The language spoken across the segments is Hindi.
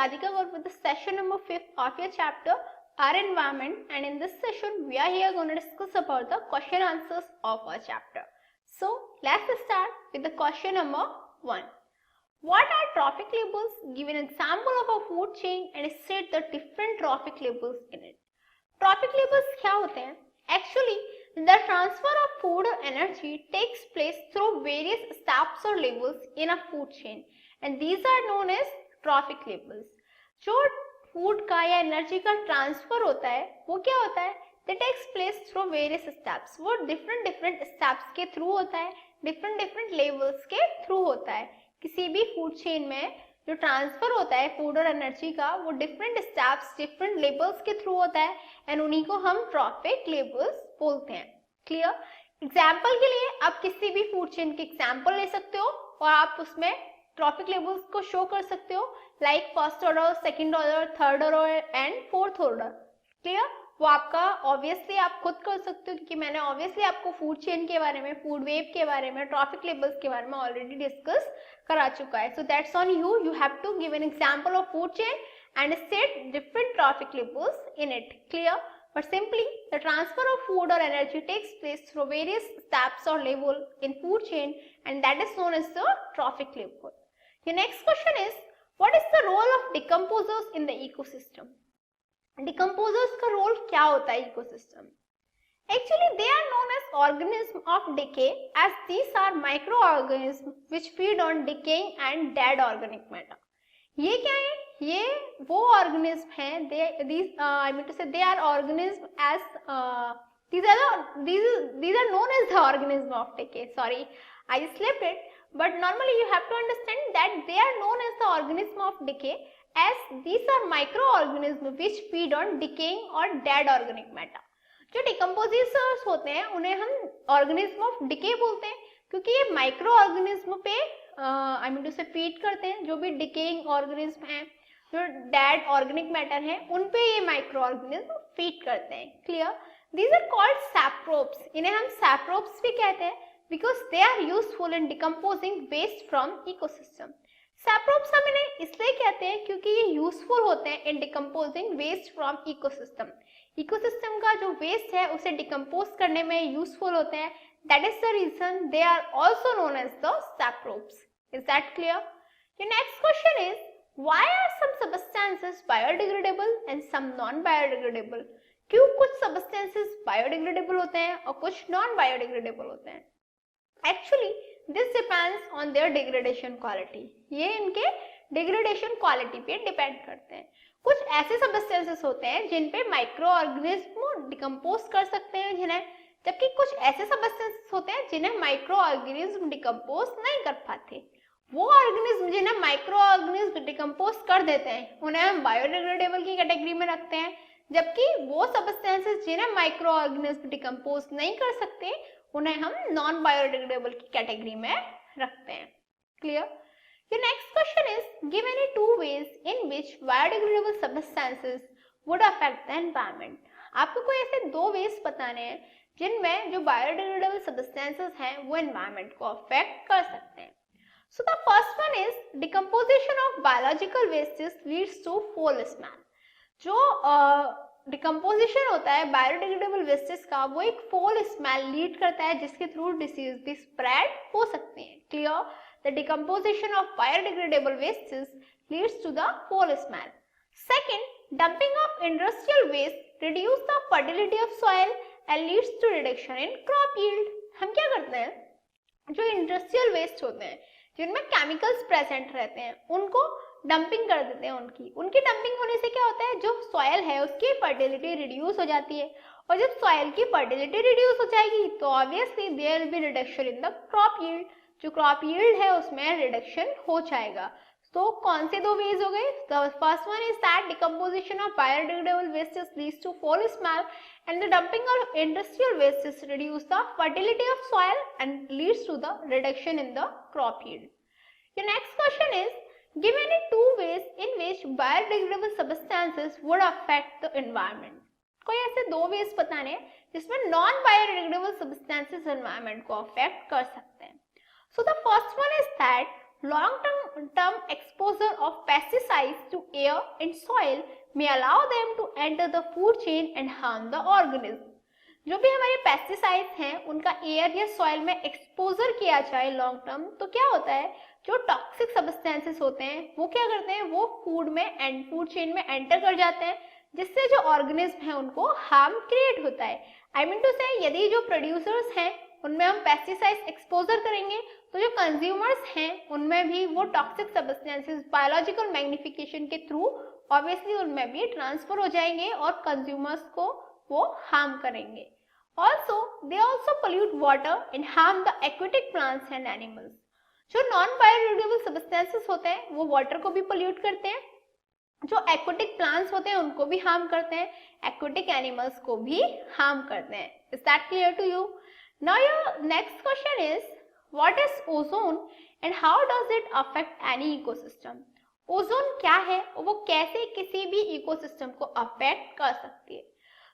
Radhika Gaur with the session number 5 of your chapter Our Environment, and in this session we are here going to discuss about the question answers of our chapter. So let's start with the question number 1. What are trophic labels? Give an example of a food chain and state the different trophic labels in it. Trophic labels क्या होते हैं? Actually, the transfer of food or energy takes place through various steps or levels in a food chain, and these are known as trophic labels. जो फूड का या एनर्जी का ट्रांसफर होता है वो क्या होता है? That takes place through various steps. वो different steps के थ्रू होता है, different levels के थ्रू होता है. किसी भी फूड चेन में जो ट्रांसफर होता है फूड और एनर्जी का वो डिफरेंट स्टेप्स डिफरेंट लेबल्स के थ्रू होता है, एंड उन्हीं को हम ट्रॉफिक लेबल्स बोलते हैं. क्लियर? एग्जाम्पल के लिए आप किसी भी फूड चेन के एग्जाम्पल ले सकते हो और आप उसमें ट्रॉफिक लेबल्स को शो कर सकते हो, like first order, second order, third order and fourth order. Clear? वो आपका ऑब्वियसली आप खुद कर सकते हो क्योंकि मैंने ऑब्वियसली आपको फूड चेन के बारे में, फूड वेब के बारे में, ट्रॉफिक लेबल्स के बारे में ऑलरेडी डिस्कस करा चुका है. So that's on you. You have to give an example of food chain and state different trophic labels in it. Clear? But simply the transfer of food or energy takes place through various steps or level in food chain, and that is known as the trophic label. The next question is, what is the role of decomposers in the ecosystem? Decomposers का role क्या होता है ecosystem? Actually, they are known as organisms of decay, as these are microorganisms which feed on decaying and dead organic matter. ये क्या है? ये वो ऑर्गेनिज्म हैं, they are organisms as these are known as the organism of decay. Sorry, I slipped it, but normally you have to understand that they are known as the organism of decay, as these are microorganisms which feed on decaying or dead organic matter. जो डिकम्पोजिशर्स होते हैं उन्हें हम ऑर्गेनिज्म ऑफ डिके बोलते हैं क्योंकि ये माइक्रो ऑर्गेनिज्म पे से फीड करते हैं. जो भी डिकेइंग ऑर्गेनिज्म हैं, जो डेड ऑर्गेनिक मैटर है, उन पे ये माइक्रो ऑर्गेनिज्म फीड करते हैं. Clear? These are called saprobes. इन्हें हम सैप्रोब्स भी कहते हैं because they are useful in decomposing waste from ecosystem. Saprobes हम इन्हें इसलिए कहते हैं क्योंकि ये यूजफुल होते हैं in decomposing waste from ecosystem. Ecosystem का जो वेस्ट है उसे डिकम्पोज करने में यूजफुल होते हैं. That is the reason they are also known as the saprobes. Is that clear? The next question is, why are some substances biodegradable and some non-biodegradable? क्यों कुछ substances biodegradable होते हैं और कुछ non-biodegradable होते हैं? Actually, this depends on their degradation quality. ये इनके degradation quality पे depend करते हैं. कुछ ऐसे substances होते हैं जिन पे microorganism decompose कर सकते हैं जबकि कुछ ऐसे सब्सटेंसेस होते हैं जिन्हें माइक्रो ऑर्गेनिज्म डिकम्पोज नहीं कर पाते. वो ऑर्गेनिज्म जिन्हें माइक्रो ऑर्गेनिज्म डिकम्पोज कर देते हैं उन्हें हम बायोडिग्रेडेबल की कैटेगरी में रखते हैं, जबकि वो सब्सटेंसेस जिन्हें माइक्रो ऑर्गेनिज्म डिकम्पोज नहीं कर सकते उन्हें हम नॉन बायोडिग्रेडेबल की कैटेगरी में रखते हैं. Clear? The next question is, give any two ways in which biodegradable substances would affect the environment. आपको कोई ऐसे दो वेज बताने हैं जिनमें जो बायोडिग्रेडेबल सब्सटेंसेस हैं वो एनवायरनमेंट को अफेक्ट कर सकते हैं. So the first one is decomposition of biological wastage leads to foul smell. जो डिकम्पोजिशन होता है बायोडिग्रेडेबल वेस्टेज का वो एक फॉल स्मेल लीड करता है जिसके थ्रू डिसीज भी स्प्रेड हो सकते हैं. Clear? The decomposition of biodegradable wastage leads to the foul smell. Second, dumping of industrial waste reduce the fertility of soil and leads to reduction in crop yield. हम क्या करते हैं, जो इंडस्ट्रियल वेस्ट होते हैं जिनमें केमिकल्स प्रेजेंट रहते हैं उनको डंपिंग कर देते हैं. उनकी डंपिंग होने से क्या होता है, जो सॉइल है उसकी फर्टिलिटी रिड्यूस हो जाती है, और जब सॉइल की फर्टिलिटी रिड्यूस हो जाएगी तो obviously there will be reduction in the crop yield. जो क्रॉप यील्ड है उसमें रिडक्शन हो जाएगा. तो कौन से दो वेज हो गए? The first one is that decomposition of biodegradable wastes leads to foul smell, and the dumping of industrial wastes reduce the fertility of soil and leads to the reduction in the crop yield. The next question is, give any two ways in which biodegradable substances would affect the environment. कोई ऐसे दो वेज बताने जिसमें नॉन बायोडिग्रेडेबल सब्सटेंसेस एनवायरनमेंट को अफेक्ट कर सकते हैं. So the first one is that long-term exposure of pesticides to air and soil may allow them to enter the food chain and harm the organism. जो भी हमारे पेस्टिसाइड्स हैं उनका एयर या सॉइल में एक्सपोजर किया जाए लॉन्ग टर्म, तो क्या होता है, जो टॉक्सिक सब्सटेंसेस होते हैं वो क्या करते हैं, वो फूड में एंड फूड चेन में एंटर कर जाते हैं, जिससे जो ऑर्गेनिज्म है उनको हार्म क्रिएट होता है. आई मीन टू से यदि जो प्रोड्यूसर्स हैं उनमें हम पेस्टिसाइड्स एक्सपोजर करेंगे तो जो कंज्यूमर्स हैं उनमें भी वो टॉक्सिक सब्सटेंसेस बायोलॉजिकल मैग्निफिकेशन के थ्रू ऑब्वियसली उनमें भी ट्रांसफर हो जाएंगे और कंज्यूमर्स को वो हार्म करेंगे. Also, they also pollute water and harm the aquatic plants and animals. जो नॉन बायोडिग्रेडेबल सब्सटेंसेस होते हैं वो वाटर को भी पोल्यूट करते हैं, जो एक्वेटिक प्लांट्स होते हैं उनको भी हार्म करते हैं, एक्वेटिक एनिमल्स को भी हार्म करते हैं. Is that clear to you? Now your next question is, what is ozone and how does it affect any ecosystem? Ozone क्या है और वो कैसे किसी भी इकोसिस्टम को अफेक्ट कर सकती है.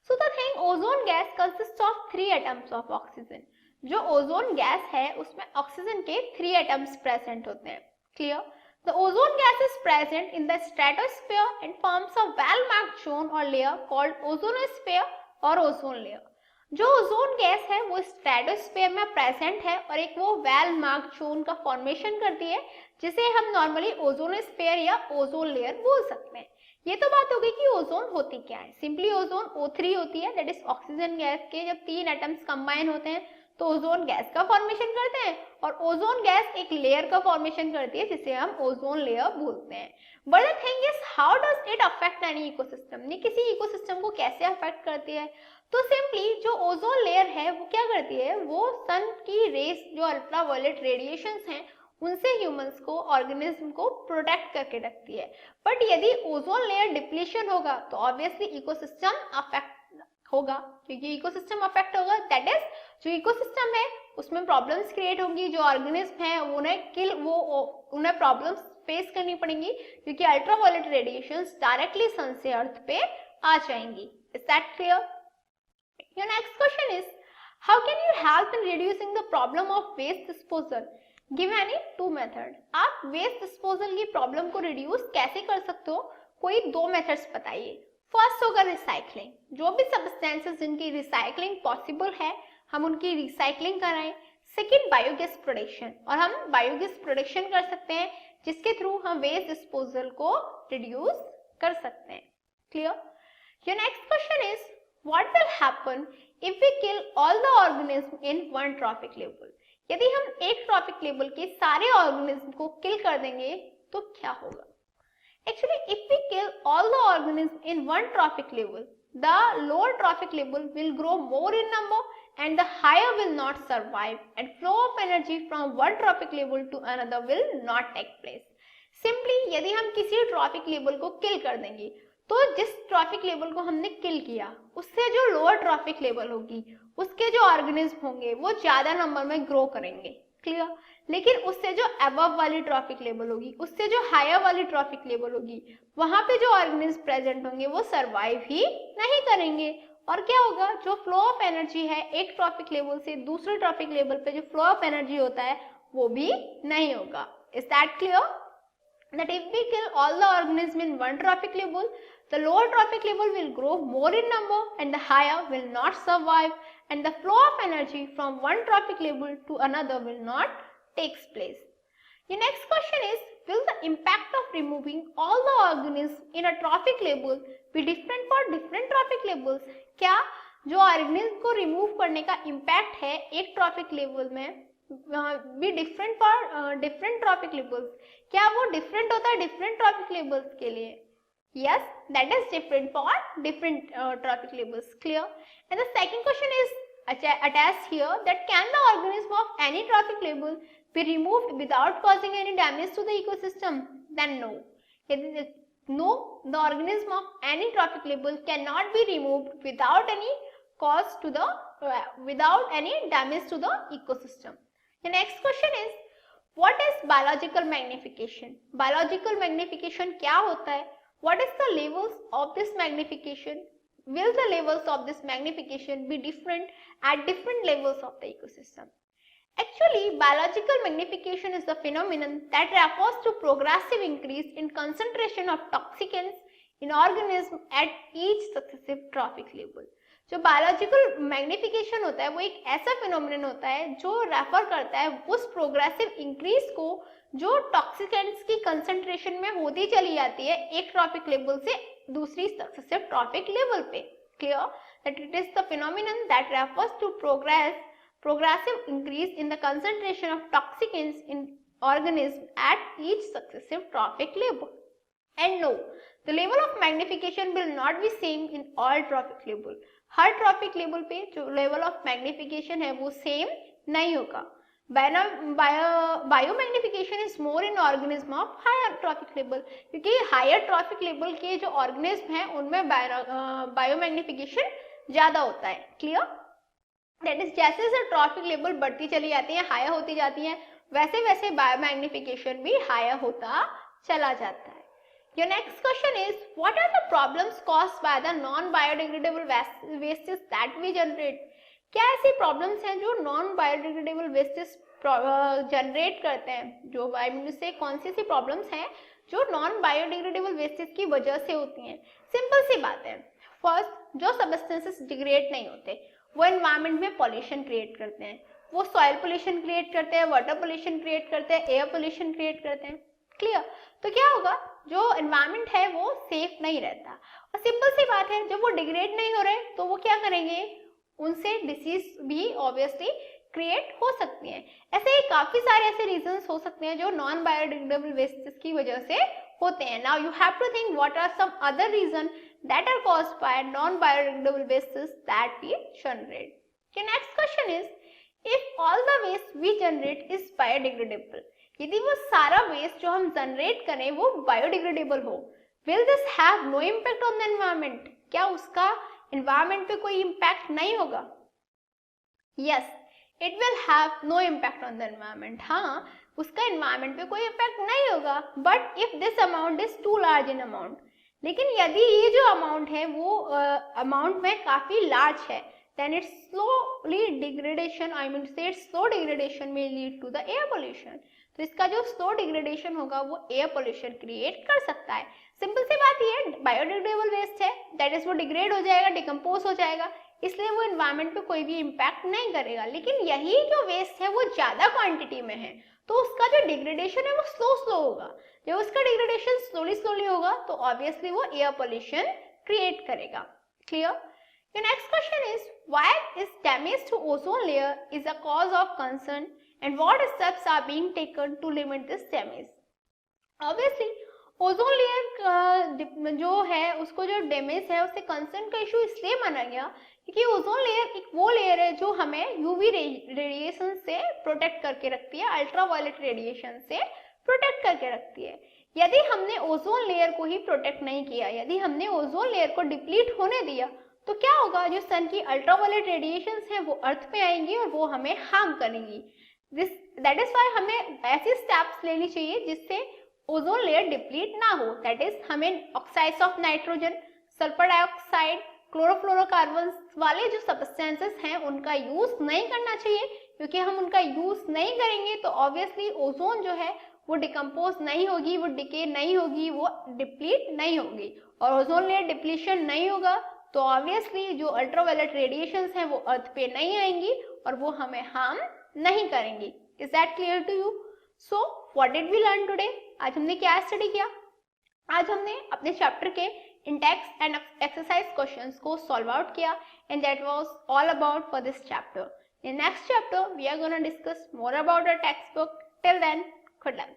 So the thing, ozone gas consists of 3 atoms of oxygen. जो ओजोन गैस है उसमें ऑक्सीजन के 3 एटम्स प्रेजेंट होते हैं. Clear? The ozone gas is present in the stratosphere and forms a well-marked zone or layer called ozonosphere or ozone layer. जो ओजोन गैस है वो स्ट्रेटोस्फीयर में प्रेजेंट है और एक वो वेल मार्क्ड जोन का फॉर्मेशन करती है जिसे हम नॉर्मली ओजोनोस्फीयर या ओजोन लेयर बोल सकते हैं. ये तो बात हो गई कि ओजोन होती क्या है. सिंपली ओजोन O3 होती है, दैट इज ऑक्सीजन गैस के जब 3 एटम्स कंबाइन होते हैं तो ओजोन गैस का फॉर्मेशन करते हैं और ओजोन गैस एक लेयर का फॉर्मेशन करती है जिसे हम ओजोन लेयर बोलते हैं. But the thing is, how does it affect any ecosystem? ये किसी इकोसिस्टम को कैसे अफेक्ट करती है? तो सिंपली जो ओजोन लेयर है वो क्या करती है, वो सन की रेस जो अल्ट्रावायलेट रेडिएशंस हैं उनसे ह्यूमंस को, ऑर्गेनिज्म को प्रोटेक्ट करके रखती है. बट यदि ओजोन लेयर डिप्लीशन होगा तो ऑब्वियसली इकोसिस्टम अफेक्ट होगा. क्योंकि इकोसिस्टम अफेक्ट होगा दैट इज जो इकोसिस्टम है उसमें प्रॉब्लम्स क्रिएट होंगी, जो ऑर्गेनिज्म है उन्हें प्रॉब्लम्स फेस करनी पड़ेंगी क्योंकि अल्ट्रावायलेट रेडिएशंस डायरेक्टली सन से अर्थ पे आ जाएंगी. Is that clear? Your next question is, how can you help in reducing the problem of waste disposal? Give any 2 method. आप वेस्ट डिस्पोजल की प्रॉब्लम को रिड्यूस कैसे कर सकते हो? कोई 2 मेथड्स बताइए. फर्स्ट होगा रिसाइकलिंग. जो भी सब्सटेंसेस जिनकी रिसाइकलिंग पॉसिबल है हम उनकी रिसाइकलिंग कराएं. सेकेंड, बायोगैस प्रोडक्शन, और हम बायोगैस प्रोडक्शन कर सकते हैं जिसके थ्रू हम वेस्ट डिस्पोजल को रिड्यूस कर सकते हैं. Clear? Your next question is, what will happen if we kill all the organisms in one trophic level? यदि हम एक ट्रॉपिक लेवल के सारे ऑर्गेनिज्म को किल कर देंगे तो क्या होगा? Actually, if we kill all the organisms in one trophic level, the lower trophic level will grow more in number and the higher will not survive and flow of energy from one trophic level to another will not take place. Simply, यदि हम किसी ट्रॉपिक लेवल को किल कर देंगे तो जिस ट्रॉफिक लेवल को हमने किल किया उससे जो लोअर ट्रॉफिक लेवल होगी उसके जो ऑर्गेनिज्म होंगे वो ज्यादा नंबर में ग्रो करेंगे. क्लियर? लेकिन उससे जो अबव वाली ट्रॉफिक लेवल होगी, उससे जो हायर वाली ट्रॉफिक लेवल होगी, वहां पे जो ऑर्गेनिज्म प्रेजेंट होंगे वो सरवाइव ही नहीं करेंगे. और क्या होगा, जो फ्लो ऑफ एनर्जी है एक ट्रॉफिक लेवल से दूसरे ट्रॉफिक लेवल पे जो फ्लो ऑफ एनर्जी होता है वो भी नहीं होगा. Is that clear? That if we kill all the organisms in one trophic level, the lower trophic level will grow more in number and the higher will not survive and the flow of energy from one trophic level to another will not takes place. The next question is, will the impact of removing all the organisms in a trophic level be different for different trophic levels? क्या जो ऑर्गेनिज्म को रिमूव करने का इम्पैक्ट है एक ट्रॉपिक लेवल में be different for different trophic levels, क्या वो डिफरेंट होता है डिफरेंट ट्रॉपिक लेवल्स के लिए? Yes, that is different for different trophic levels. Clear? And the second question is attached here, that can the organism of any trophic level be removed without causing any damage to the ecosystem? Then no. No, the organism of any trophic level cannot be removed without any cause to the without any damage to the ecosystem. The next question is, what is biological magnification? Biological magnification क्या होता है? What is the levels of this magnification? Will the levels of this magnification be different at different levels of the ecosystem? Actually, biological magnification is the phenomenon that refers to progressive increase in concentration of toxicants in organism at each successive trophic level. जो बायोलॉजिकल मैग्निफिकेशन होता है वो एक ऐसा फिनोमिनन होता है जो रेफर करता है उस प्रोग्रेसिव इंक्रीज को जो टॉक्सिकेंट्स की कंसंट्रेशन में होती चली जाती है एक ट्रॉफिक लेवल से दूसरी सक्सेसिव ट्रॉफिक लेवल पे. Clear that it is the phenomenon that refers to progressive increase in the concentration of toxicants in organism at each successive trophic level. And no, the level of magnification will not be same in all trophic level. Her trophic level पे जो level of magnification है वो same नहीं होगा. Biomagnification is more in organism of higher trophic level, क्योंकि higher trophic level के जो organism हैं उनमें biomagnification ज़्यादा होता है. Clear? दैट इज जैसे जैसे ट्रॉफिक लेवल बढ़ती चली जाती है, हायर होती जाती है, वैसे वैसे बायोमैग्निफिकेशन भी हायर होता चला जाता है. Your next question is what are the problems caused by the non biodegradable wastage that we generate. क्या ऐसी प्रॉब्लम्स हैं जो नॉन बायोडिग्रेडेबल वेस्टेज जनरेट करते हैं? जो से कौन सी प्रॉब्लम्स हैं जो नॉन बायोडिग्रेडेबल वेस्टेज की वजह से होती हैं? सिंपल सी बात है. फर्स्ट, जो सब्सटेंसेस डिग्रेड नहीं होते वो एनवायरमेंट में पॉल्यूशन क्रिएट करते हैं. वो सॉइल पोल्यूशन क्रिएट करते हैं, वाटर पोल्यूशन क्रिएट करते हैं, एयर पोल्यूशन क्रिएट करते हैं. क्लियर? तो क्या होगा, जो एनवायरमेंट है वो सेफ नहीं रहता. और सिंपल सी बात है, जब वो डिग्रेड नहीं हो रहे तो वो क्या करेंगे, उनसे डिसीज भी ऑब्वियसली क्रिएट हो सकती हैं. ऐसे ही काफी सारे ऐसे रीजंस हो सकते हैं जो नॉन बायोडिग्रेडेबल वेस्टेज की वजह से होते हैं. Now you have to think what are some other reason that are caused by non-biodegradable wastes that we generate. The next question is, if all the waste we generate is biodegradable, यदि वो सारा waste जो हम generate करें वो biodegradable हो, will this have no impact on the environment? क्या उसका environment पे कोई impact नहीं होगा? Yes, it will have no impact on the environment. हाँ, उसका environment पे कोई impact नहीं होगा. But if this amount is too large in amount, लेकिन यदि ये जो अमाउंट है वो अमाउंट में काफी लार्ज है, then it's slowly degradation, I mean से स्लो डिग्रेडेशन में lead to the air pollution. तो इसका जो स्लो डिग्रेडेशन होगा वो एयर पोल्यूशन क्रिएट कर सकता है. सिंपल सी बात ये, बायोडिग्रेडेबल वेस्ट है, दैट इज वो डिग्रेड हो जाएगा, डिकम्पोज हो जाएगा, इसलिए वो एनवायरमेंट पे कोई भी इम्पैक्ट नहीं करेगा. लेकिन यही जो वेस्ट है वो ज्यादा क्वांटिटी में है तो उसका जो डिग्रेडेशन है वो स्लो होगा. जब उसका डिग्रेडेशन स्लोली होगा तो ऑब्वियसली वो एयर पोल्यूशन क्रिएट करेगा. Clear? Your next question is why is damage to ozone layer is a cause of concern and what steps are being taken to limit this damage. Obviously ozone layer जो है उसको जो डैमेज है उससे कंसर्न का इशू इसलिए माना गया क्योंकि ओजोन लेयर एक वो लेयर है जो हमें यूवी रेडिएशन से प्रोटेक्ट करके रखती है, अल्ट्रावायलेट रेडिएशन से प्रोटेक्ट करके रखती है. यदि हमने ओजोन लेयर को ही प्रोटेक्ट नहीं किया, यदि हमने ओजोन लेयर को डिप्लीट होने दिया तो क्या होगा, जो सन की अल्ट्रावायलेट रेडिएशंस हैं वो अर्थ पे आएंगी और वो हमें हार्म करेंगी. दैट इज व्हाई हमें ऐसी स्टेप्स लेनी चाहिए जिससे ओजोन लेयर डिप्लीट ना हो. दैट इज हमें oxides of nitrogen, sulphur dioxide, chlorofluorocarbons वाले जो सब्सटेंसेस हैं उनका यूज नहीं करना चाहिए, क्योंकि हम उनका यूज नहीं करेंगे तो ऑब्वियसली ओजोन जो है वो डिकम्पोज नहीं होगी, वो डिके नहीं होगी, वो डिप्लीट नहीं होगी. और ओजोन लेयर डिप्लीशन नहीं होगा तो ऑब्वियसली जो अल्ट्रावायलेट रेडिएशंस हैं वो अर्थ पे नहीं आएंगी और वो हमें हार्म नहीं करेंगी. Is that clear to you? So what did we learn today? आज हमने क्या स्टडी किया? आज हमने अपने चैप्टर के इंडेक्स एंड एक्सरसाइज क्वेश्चंस को सॉल्व आउट किया and that was all about for this chapter. In next chapter we are going to discuss more about our textbook. Till then, good luck.